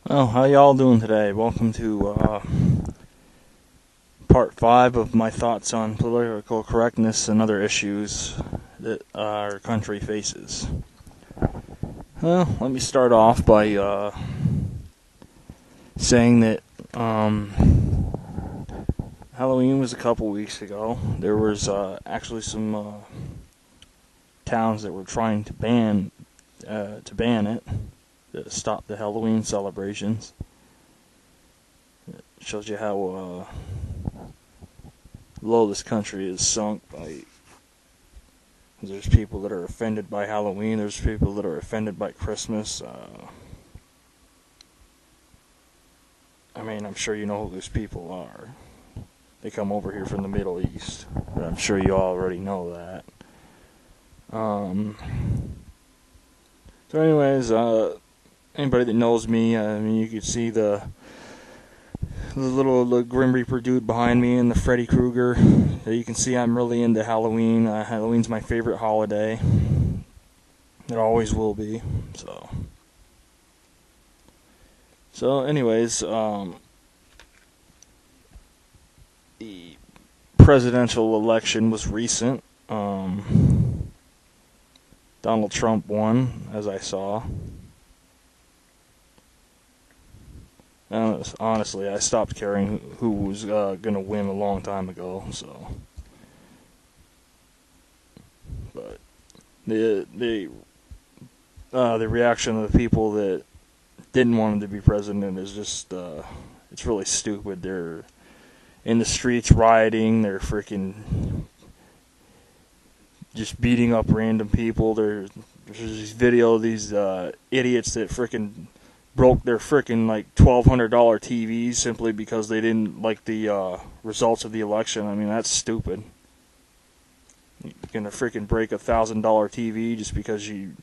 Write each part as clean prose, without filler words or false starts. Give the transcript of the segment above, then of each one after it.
Well, how y'all doing today? Welcome to part 5 of my thoughts on political correctness and other issues that our country faces. Well, let me start off by saying that Halloween was a couple weeks ago. There was actually some towns that were trying to ban it, to stop the Halloween celebrations. It shows you how low this country is sunk by. There's people that are offended by Halloween. There's people that are offended by Christmas. I'm sure you know who those people are. They come over here from the Middle East. But I'm sure you already know that. So anyways, anybody that knows me, you can see the little Grim Reaper dude behind me and the Freddy Krueger. You can see I'm really into Halloween. Halloween's my favorite holiday. It always will be. So anyways, the presidential election was recent. Donald Trump won, as I saw. Honestly, I stopped caring who was going to win a long time ago. But the reaction of the people that didn't want him to be president is just it's really stupid. They're in the streets rioting. They're freaking just beating up random people. There's this video of these idiots that freaking broke their freaking like $1,200 TVs simply because they didn't like the results of the election. That's stupid. You're gonna freaking break $1,000 TV just because you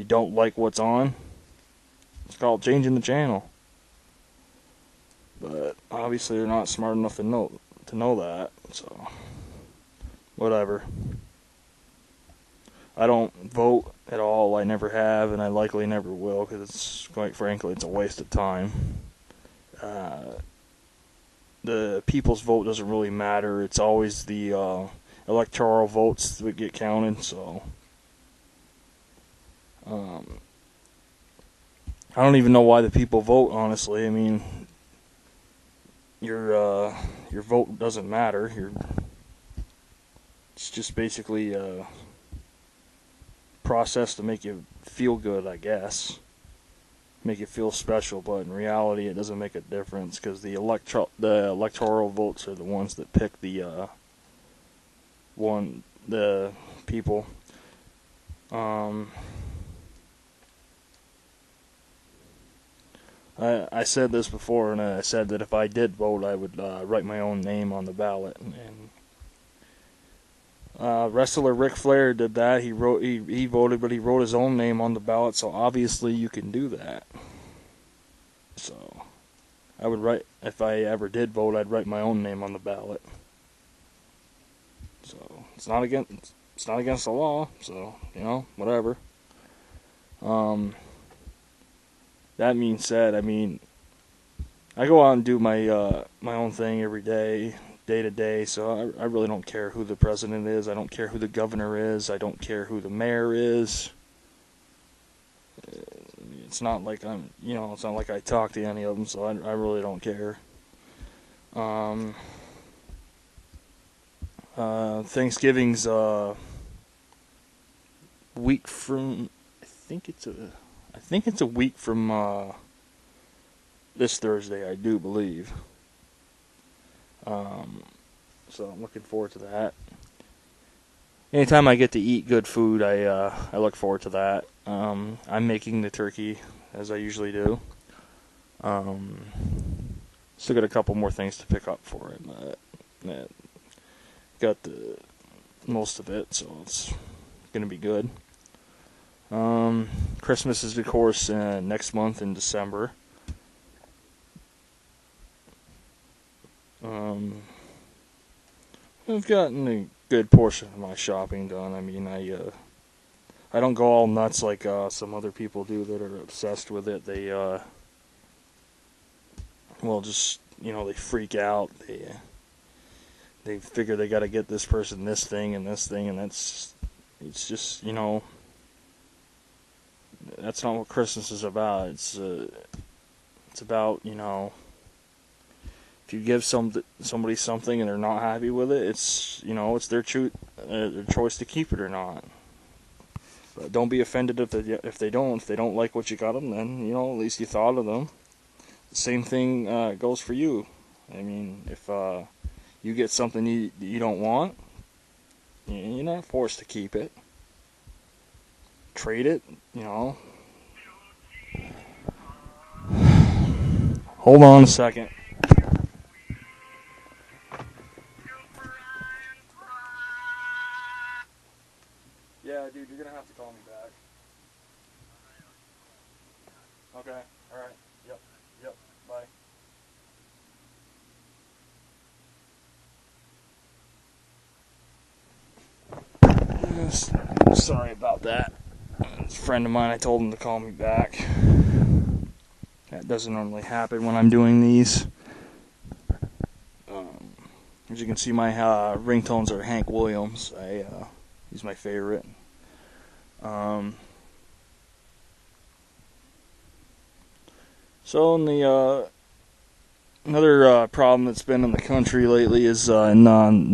don't like what's on? It's called changing the channel. But obviously they're not smart enough to know that. So whatever. I don't vote at all. I never have, and I likely never will, because quite frankly, it's a waste of time. The people's vote doesn't really matter. It's always the electoral votes that get counted. So I don't even know why the people vote. Honestly, your vote doesn't matter. It's just basically process to make you feel good, I guess. Make you feel special, but in reality it doesn't make a difference, because the electoral votes are the ones that pick the people. I said this before, and I said that if I did vote, I would write my own name on the ballot. And wrestler Ric Flair did that. He voted, but he wrote his own name on the ballot. So obviously, you can do that. So I would write, if I ever did vote, I'd write my own name on the ballot. So it's not against the law. So whatever. That being said, I go out and do my own thing every day. Day to day, so I really don't care who the president is. I don't care who the governor is. I don't care who the mayor is. It's not like it's not like I talk to any of them, so I really don't care. Thanksgiving's week from, I think it's a week from this Thursday, I do believe. So I'm looking forward to that. Anytime I get to eat good food, I look forward to that. I'm making the turkey, as I usually do. Still got a couple more things to pick up for it, but got the most of it, so it's gonna be good. Christmas is, of course, next month in December. I've gotten a good portion of my shopping done. I don't go all nuts like some other people do that are obsessed with it. They well, just, they freak out. They figure they got to get this person this thing, and it's just, that's not what Christmas is about. It's about, if you give somebody something and they're not happy with it, it's their choice to keep it or not. But don't be offended if they don't like what you got them. Then at least you thought of them. The same thing goes for you. I mean, if you get something you don't want, you're not forced to keep it. Trade it. Hold on a second. Yeah, dude, you're gonna have to call me back. Okay. All right. Yep. Yep. Bye. Yes. Sorry about that. It's a friend of mine. I told him to call me back. That doesn't normally happen when I'm doing these. As you can see, my ringtones are Hank Williams. He's my favorite. So in the another problem that's been in the country lately is in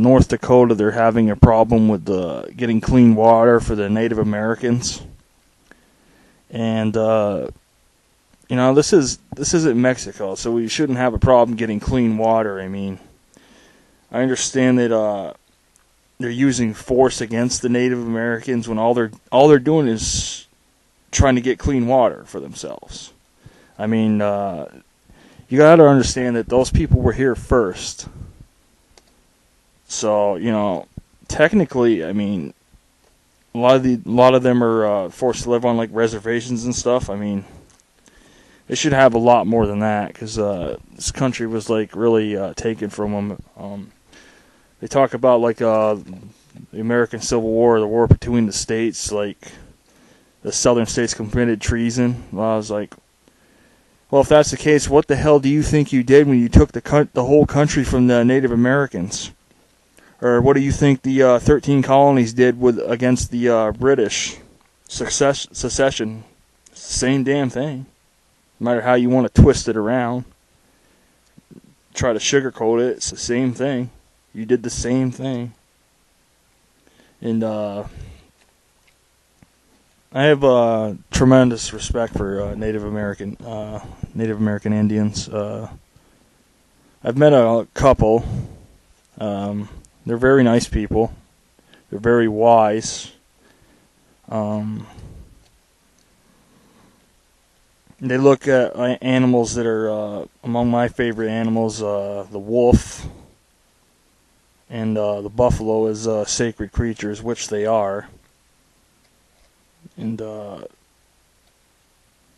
North Dakota. They're having a problem with getting clean water for the Native Americans, and this isn't Mexico, so we shouldn't have a problem getting clean water. I mean, I understand that they're using force against the Native Americans when all they're doing is trying to get clean water for themselves. I mean, you got to understand that those people were here first. So, technically, I mean, a lot of them are forced to live on like reservations and stuff. I mean, they should have a lot more than that because this country was like really taken from them. They talk about like the American Civil War, the war between the states, like the southern states committed treason. Well, I was like, well, if that's the case, what the hell do you think you did when you took the whole country from the Native Americans? Or what do you think the 13 colonies did against the British? Secession. Same damn thing. No matter how you want to twist it around. Try to sugarcoat it, it's the same thing. You did the same thing. And I have tremendous respect for Native American Indians. I've met a couple. They're very nice people. They're very wise. They look at animals that are among my favorite animals, the wolf and the buffalo as sacred creatures, which they are. And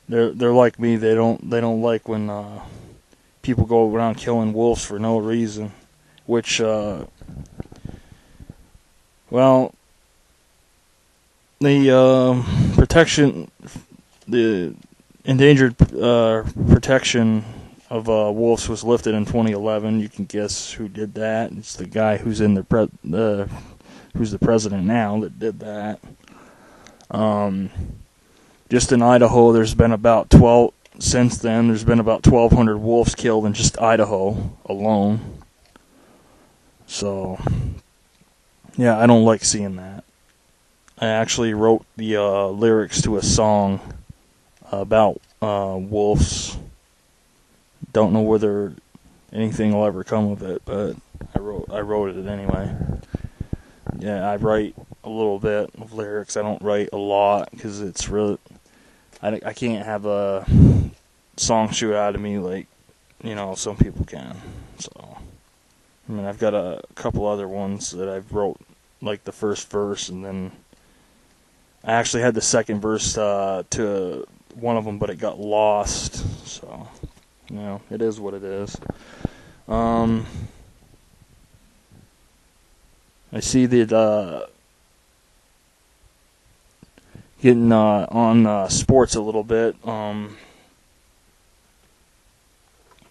they're like me. They don't like when people go around killing wolves for no reason. Which well, the endangered protection of wolves was lifted in 2011. You can guess who did that. It's the guy who's in who's the president now that did that. Just in Idaho, there's been about 1,200 wolves killed in just Idaho alone. So, yeah, I don't like seeing that. I actually wrote the lyrics to a song about wolves. Don't know whether anything will ever come of it, but I wrote it anyway. Yeah, I write a little bit of lyrics. I don't write a lot because it's really I can't have a song shoot out of me like some people can. So I mean, I've got a couple other ones that I've wrote like the first verse, and then I actually had the second verse to one of them, but it got lost. So it is what it is. I see that getting on sports a little bit.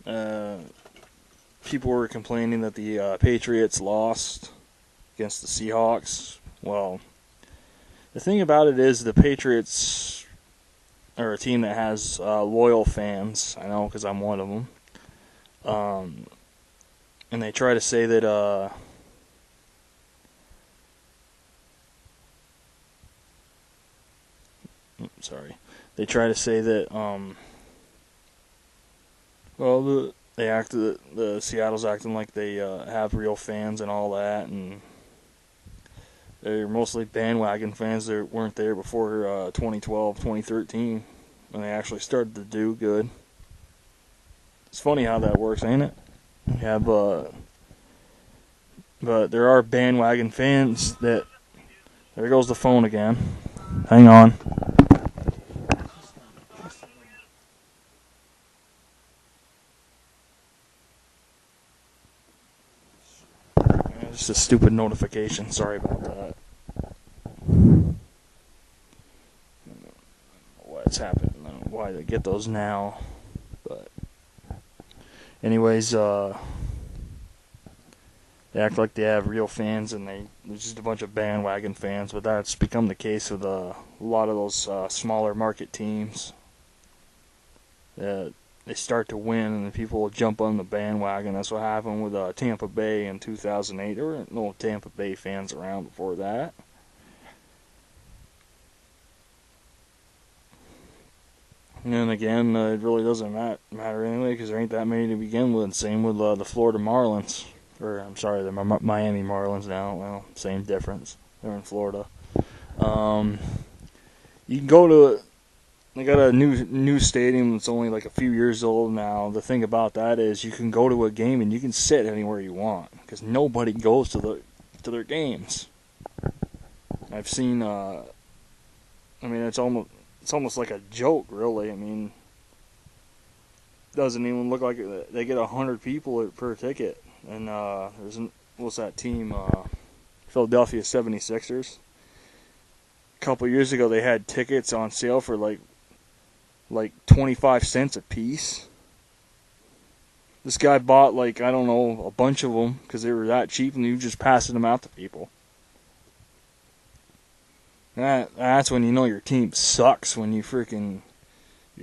people were complaining that the Patriots lost against the Seahawks. Well, the thing about it is the Patriots are a team that has loyal fans. I know because I'm one of them. And they try to say that they try to say that the Seattle's acting like they have real fans and all that, and they're mostly bandwagon fans that weren't there before 2012, 2013, when they actually started to do good. It's funny how that works, ain't it? Yeah, but there are bandwagon fans that... There goes the phone again. Hang on. It's a stupid notification. Sorry about that. What's happened? I don't know why they get those now. But anyways, they act like they have real fans, and they're just a bunch of bandwagon fans. But that's become the case with a lot of those smaller market teams. They start to win, and the people will jump on the bandwagon. That's what happened with Tampa Bay in 2008. There were no Tampa Bay fans around before that. And then again, it really doesn't matter anyway, because there ain't that many to begin with. Same with the Florida Marlins. Or, I'm sorry, the Miami Marlins now. Well, same difference. They're in Florida. You can go to... They got a new stadium that's only like a few years old now. The thing about that is you can go to a game and you can sit anywhere you want, because nobody goes to their games. I've seen... it's almost like a joke, really. I mean, doesn't even look like it. They get 100 people per ticket. And what's that team? Philadelphia 76ers. A couple years ago, they had tickets on sale for like 25 cents a piece. This guy bought a bunch of them because they were that cheap, and he was just passing them out to people. That's when you know your team sucks, when your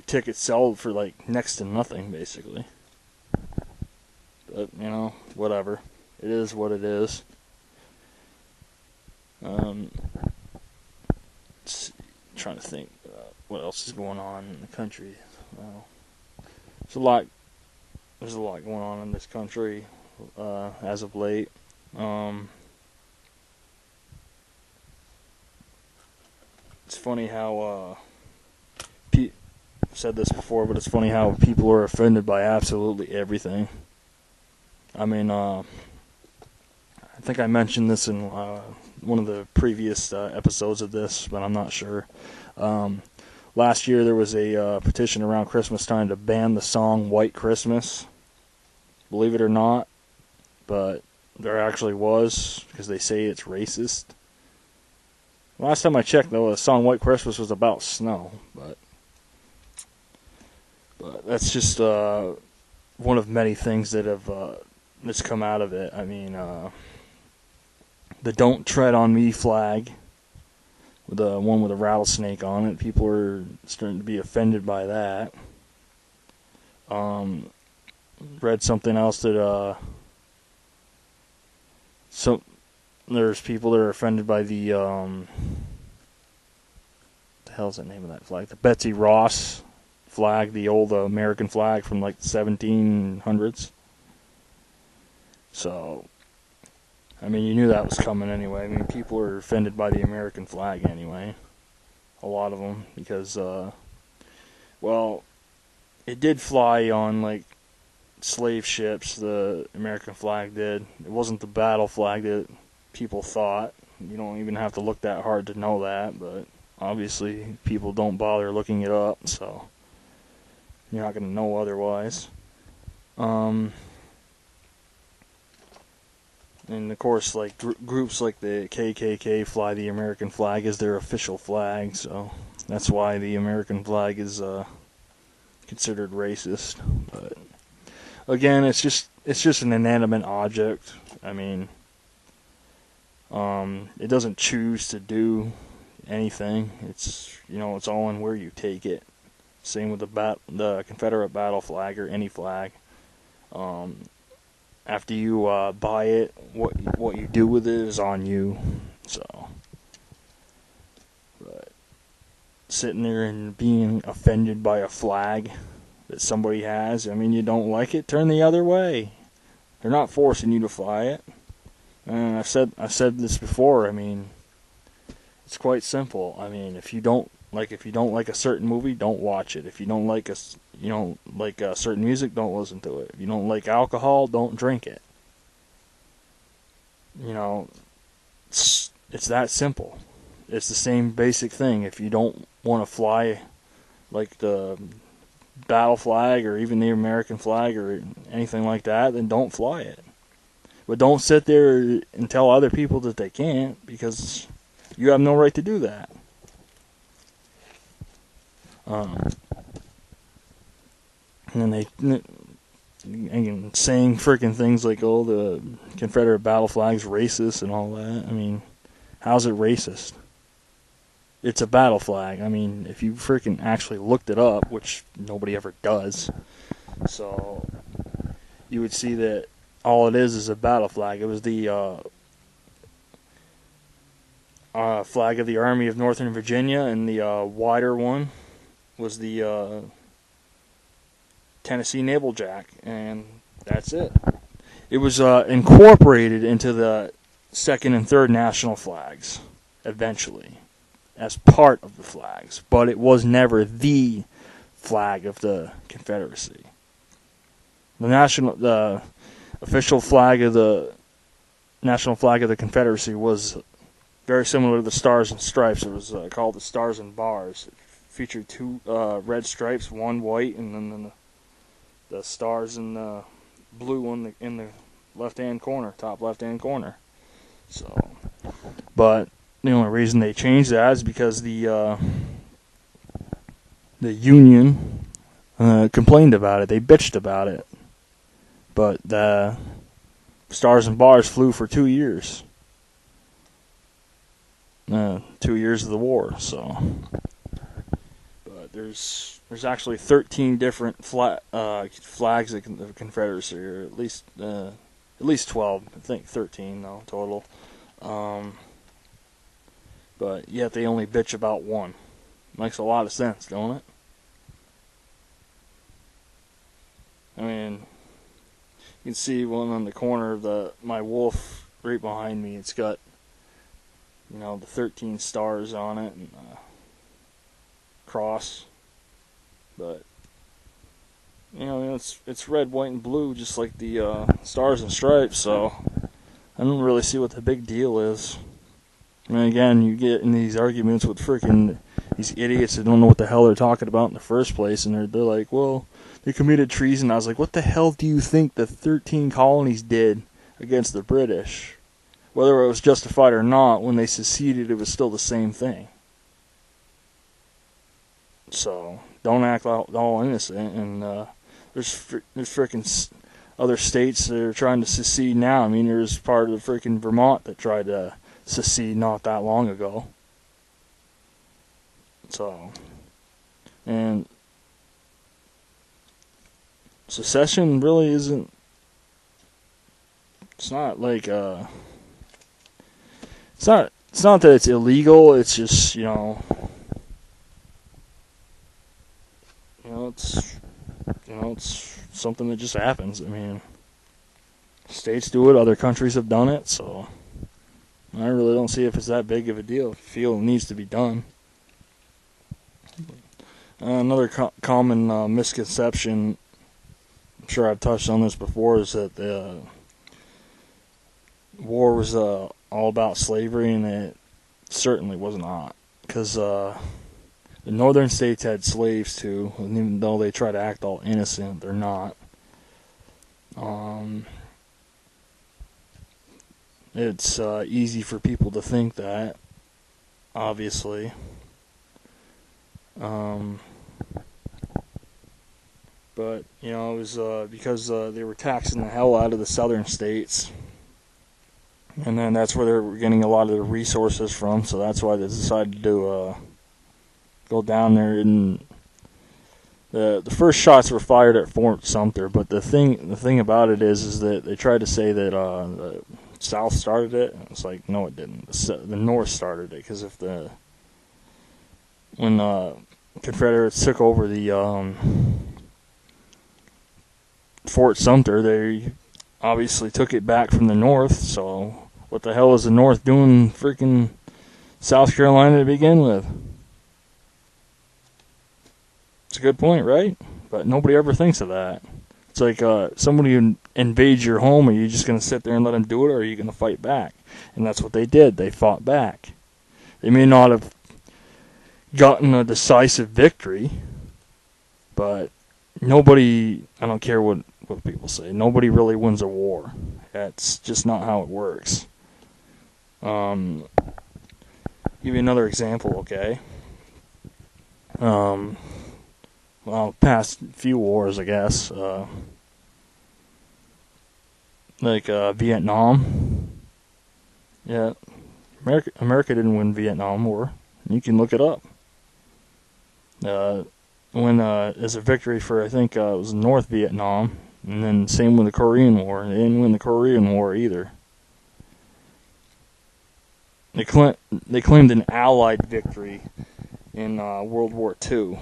tickets sell for next to nothing, basically. But, whatever. It is what it is. Trying to think what else is going on in the country. There's a lot going on in this country as of late. It's funny how I've said this before, but it's funny how people are offended by absolutely everything. I mean, I think I mentioned this in one of the previous episodes of this, but I'm not sure. Last year there was a petition around Christmas time to ban the song White Christmas. Believe it or not, but there actually was, because they say it's racist. Last time I checked, though, the song White Christmas was about snow, but that's just one of many things that have that's come out of it. I mean, the Don't Tread on Me flag, with the one with a rattlesnake on it, people are starting to be offended by that. Read something else that there's people that are offended by the what the hell's the name of that flag? The Betsy Ross flag, the old American flag from the 1700s. So, I mean, you knew that was coming anyway. I mean, people are offended by the American flag anyway. A lot of them, because it did fly on slave ships. The American flag did. It wasn't the battle flag that people thought. You don't even have to look that hard to know that, but obviously people don't bother looking it up, so you're not going to know otherwise. And of course, groups like the KKK fly the American flag as their official flag, so that's why the American flag is considered racist. But again, it's just an inanimate object. I mean, it doesn't choose to do anything. It's it's all in where you take it. Same with the Confederate battle flag or any flag. After you buy it, what you do with it is on you. So, but sitting there and being offended by a flag that somebody has, I mean, you don't like it, turn the other way. They're not forcing you to fly it. And I said this before. I mean, it's quite simple. I mean, if you don't like a certain movie, don't watch it. If you don't like certain music, don't listen to it. If you don't like alcohol, don't drink it. It's that simple. It's the same basic thing. If you don't want to fly like the battle flag or even the American flag or anything like that, then don't fly it. But don't sit there and tell other people that they can't, because you have no right to do that. And then saying freaking things like, "Oh, the Confederate battle flag's racist" and all that. I mean, how's it racist? It's a battle flag. I mean, if you freaking actually looked it up, which nobody ever does, so you would see that all it is a battle flag. It was the flag of the Army of Northern Virginia, and the wider one was the Tennessee Naval Jack, and that's it. It was incorporated into the second and third national flags eventually as part of the flags, but it was never the flag of the Confederacy. The official flag of the national flag of the Confederacy was very similar to the Stars and Stripes. It was called the Stars and Bars. It featured two red stripes, one white, and then the stars and the blue in the left-hand corner, top left-hand corner. So, but the only reason they changed that is because the Union complained about it. They bitched about it. But the Stars and Bars flew for 2 years. 2 years of the war, so. But there's actually 13 different flags of the Confederacy, or at least 12. I think 13 though total. But yet they only bitch about one. Makes a lot of sense, don't it? I mean, you can see one on the corner of my wolf right behind me. It's got, the 13 stars on it and cross. But it's red, white, and blue, just like the Stars and Stripes. So I don't really see what the big deal is. I mean, again, you get in these arguments with freaking these idiots that don't know what the hell they're talking about in the first place, and they're like, well, they committed treason. I was like, what the hell do you think the 13 colonies did against the British? Whether it was justified or not, when they seceded, it was still the same thing. So don't act all innocent. And there's freaking other states that are trying to secede now. I mean, there's part of the freaking Vermont that tried to secede not that long ago. So, and secession really isn't. It's not like It's not that it's illegal. It's just it's something that just happens. I mean, states do it. Other countries have done it. So I really don't see if it's that big of a deal. I feel it needs to be done. Another common misconception, I'm sure I've touched on this before, is that the war was all about slavery, and it certainly was not. Because the northern states had slaves too, and even though they try to act all innocent, they're not. It's easy for people to think that, obviously. But, you know, it was because they were taxing the hell out of the southern states. And then that's where they were getting a lot of their resources from, so that's why they decided to go down there. And the first shots were fired at Fort Sumter, but the thing about it is that they tried to say that the South started it. It's like, no, it didn't. The North started it, because when Confederates took over the Fort Sumter, they obviously took it back from the North. So what the hell is the North doing freaking South Carolina to begin with? It's a good point, right? But nobody ever thinks of that. It's like somebody invades your home, are you just going to sit there and let them do it, or are you going to fight back? And that's what they did. They fought back. They may not have gotten a decisive victory, but nobody, I don't care what people say, nobody really wins a war. That's just not how it works. Give you another example, okay? Well, past few wars, I guess, like Vietnam. Yeah, America didn't win Vietnam War. You can look it up. When as a victory for, I think it was North Vietnam, and then same with the Korean War. They didn't win the Korean War either. They claimed an Allied victory in World War II,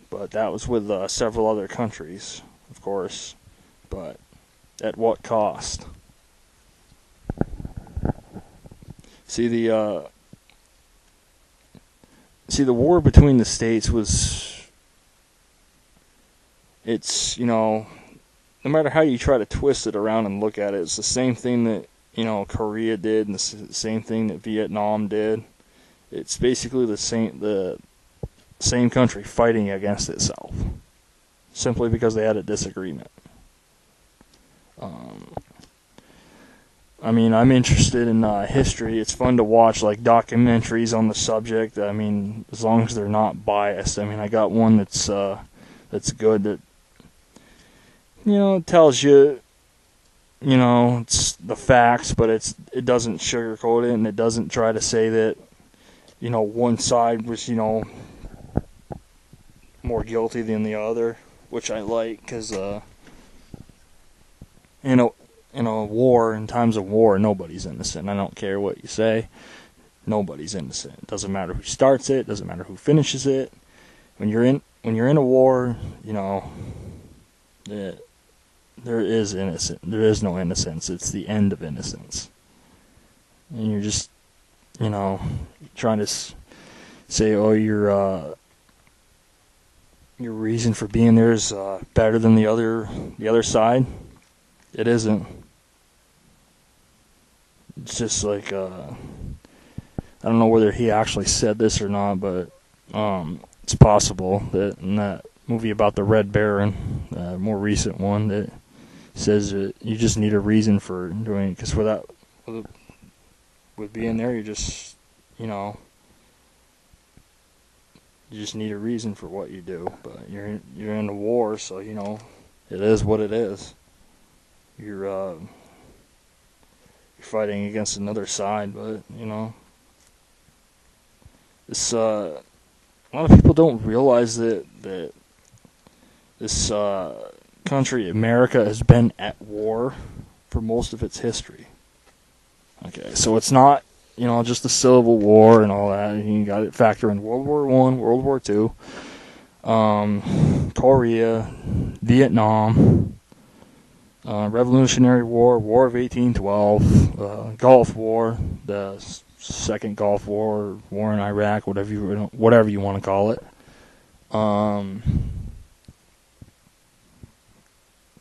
but that was with several other countries, of course. But at what cost? See, the war between the states was, it's, you know, no matter how you try to twist it around and look at it, it's the same thing that, you know, Korea did, and the same thing that Vietnam did. It's basically the same country fighting against itself, simply because they had a disagreement. I mean, I'm interested in history. It's fun to watch, like, documentaries on the subject. I mean, as long as they're not biased. I mean, I got one that's good, that, you know, it tells you, you know, it's the facts, but it doesn't sugarcoat it, and it doesn't try to say that, you know, one side was, you know, more guilty than the other, which I like, because in a war, in times of war, nobody's innocent. I don't care what you say. Nobody's innocent. It doesn't matter who starts it. It doesn't matter who finishes it. When you're in a war, you know, there is innocent. There is no innocence. It's the end of innocence. And you're just, you know, trying to say, oh, your reason for being there is better than the other side. It isn't. It's just like, I don't know whether he actually said this or not, but it's possible that in that movie about the Red Baron, the more recent one, that says that you just need a reason for doing it, because with being there, you just, you know, you just need a reason for what you do. But you're in a war, so, you know, it is what it is. You're fighting against another side, but, you know, this a lot of people don't realize that this country, America, has been at war for most of its history. Okay, so it's not, you know, just the Civil War and all that. You got to factor in World War I, World War II, Korea, Vietnam, Revolutionary War, War of 1812, Gulf War, the Second Gulf War, War in Iraq, whatever you want to call it.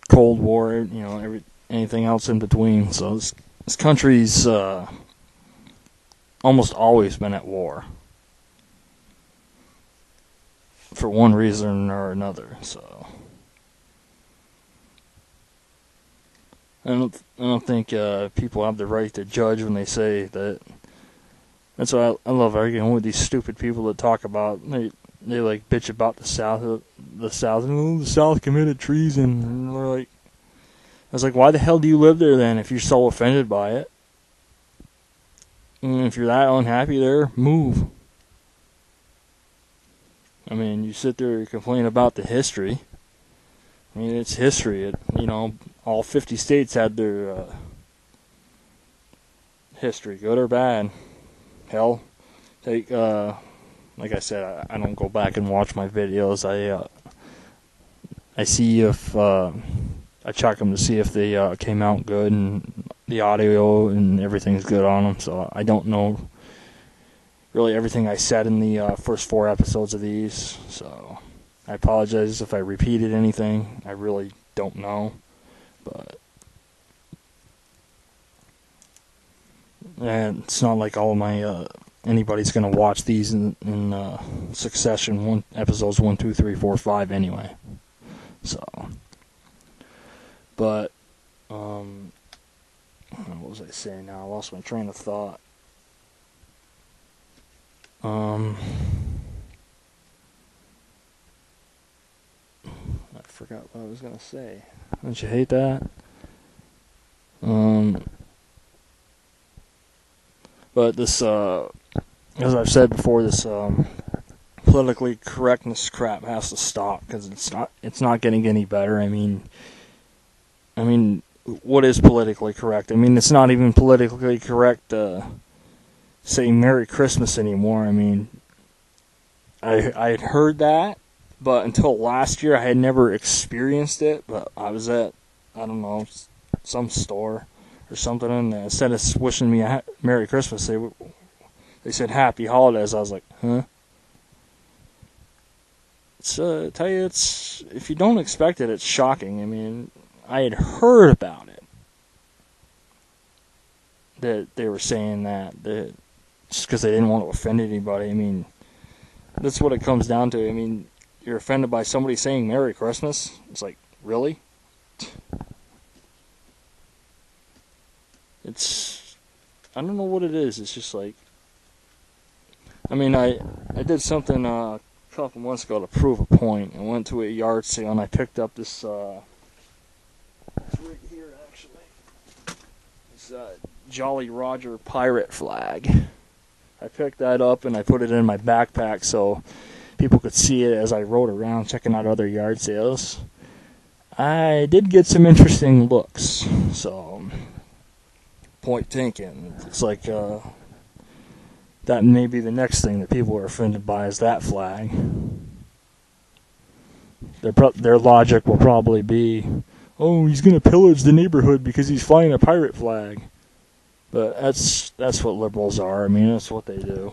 Cold War, you know, anything else in between. So this country's almost always been at war for one reason or another. So I don't think people have the right to judge when they say that. That's why I love arguing with these stupid people that talk about they like bitch about the South, and the South committed treason, and they're like, I was like, why the hell do you live there then if you're so offended by it? And if you're that unhappy there, move. I mean, you sit there and complain about the history. I mean, it's history. All 50 states had their history, good or bad. Hell, take like I said, I don't go back and watch my videos. I see if I check them to see if they came out good and the audio and everything's good on them. So I don't know really everything I said in the first 4 episodes of these. So I apologize if I repeated anything. I really don't know, but and it's not like all my anybody's gonna watch these in succession. Episodes 1, 2, 3, 4, 5 anyway. So, but what was I saying now? I lost my train of thought. I forgot what I was gonna say. Don't you hate that? But this, as I've said before, this politically correctness crap has to stop because it's not getting any better. I mean, what is politically correct? I mean, it's not even politically correct to say Merry Christmas anymore. I mean, I had heard that, but until last year I had never experienced it. But I was at, I don't know, some store or something, and instead of wishing me a Merry Christmas, they said Happy Holidays. I was like, huh? I tell you, if you don't expect it, it's shocking. I mean, I had heard about it, that they were saying that just because they didn't want to offend anybody. I mean, that's what it comes down to. I mean, you're offended by somebody saying Merry Christmas? It's like, really? I don't know what it is. It's just like, I mean, I did something a couple months ago to prove a point. I went to a yard sale and I picked up this, it's right here actually, this Jolly Roger pirate flag. I picked that up and I put it in my backpack so people could see it as I rode around checking out other yard sales. I did get some interesting looks, so point taken. It's like that may be the next thing that people are offended by is that flag. Their logic will probably be, oh, he's going to pillage the neighborhood because he's flying a pirate flag. But that's what liberals are. I mean, that's what they do.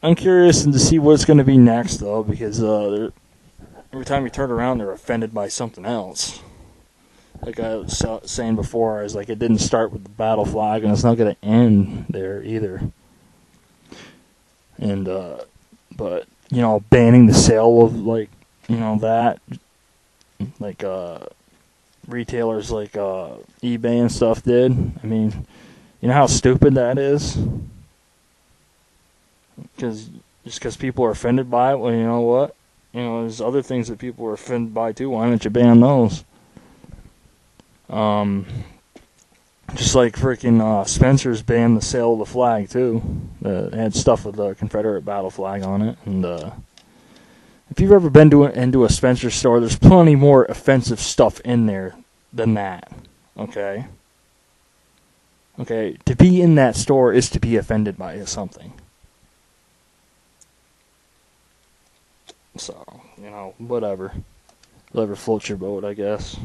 I'm curious to see what's going to be next, though, because every time you turn around, they're offended by something else. Like I was saying before, it didn't start with the battle flag, and it's not going to end there either. And but banning the sale of that, retailers like eBay and stuff did. I mean, you know how stupid that is? Just because people are offended by it, well, you know what? There's other things that people are offended by too. Why don't you ban those? Just like freaking Spencer's banned the sale of the flag too. It had stuff with the Confederate battle flag on it. And if you've ever been into a Spencer store, there's plenty more offensive stuff in there than that. Okay? Okay, to be in that store is to be offended by something. So, whatever. Whatever floats your boat, I guess.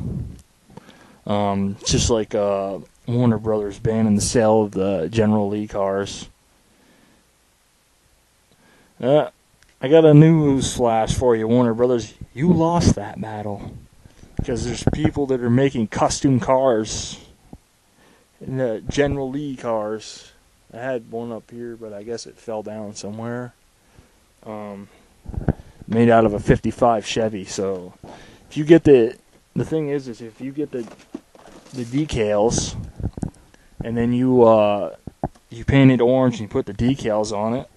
Just like Warner Brothers banning the sale of the General Lee cars. I got a news flash for you, Warner Brothers. You lost that battle. Because there's people that are making custom cars. And the General Lee cars. I had one up here, but I guess it fell down somewhere. Made out of a 55 Chevy. So, if you get the thing is if you get the decals, and then you you paint it orange and you put the decals on it,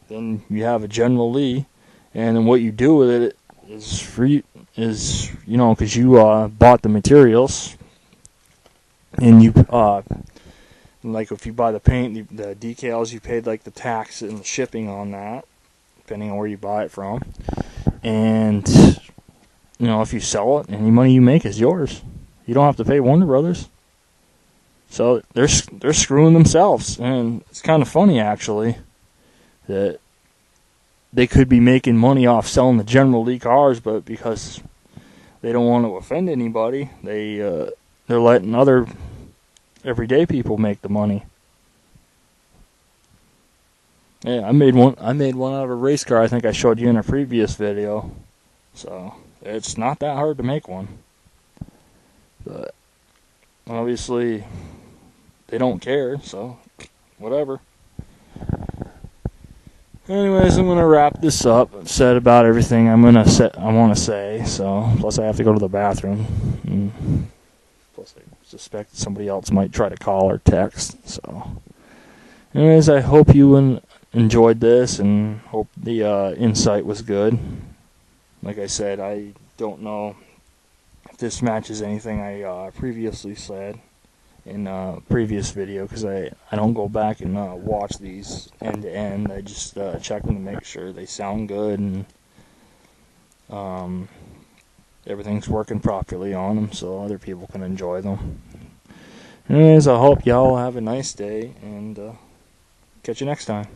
then you have a General Lee. And then what you do with it is free, is, you know, because you bought the materials, and you like if you buy the paint, the decals, you paid like the tax and the shipping on that, depending on where you buy it from. And you know, if you sell it, any money you make is yours. You don't have to pay Warner Brothers. So they're screwing themselves, and it's kind of funny actually that they could be making money off selling the General Lee cars, but because they don't want to offend anybody, they're letting other everyday people make the money. Yeah, I made one out of a race car. I think I showed you in a previous video. So it's not that hard to make one. But obviously they don't care, so whatever. Anyways, I'm gonna wrap this up. I've said about everything I want to say. So plus I have to go to the bathroom. Plus I suspect somebody else might try to call or text. So, anyways, I hope you enjoyed this and hope the insight was good. Like I said, I don't know if this matches anything I previously said in a previous video, because I don't go back and watch these end to end. I just check them to make sure they sound good and everything's working properly on them so other people can enjoy them. Anyways, I hope y'all have a nice day, and catch you next time.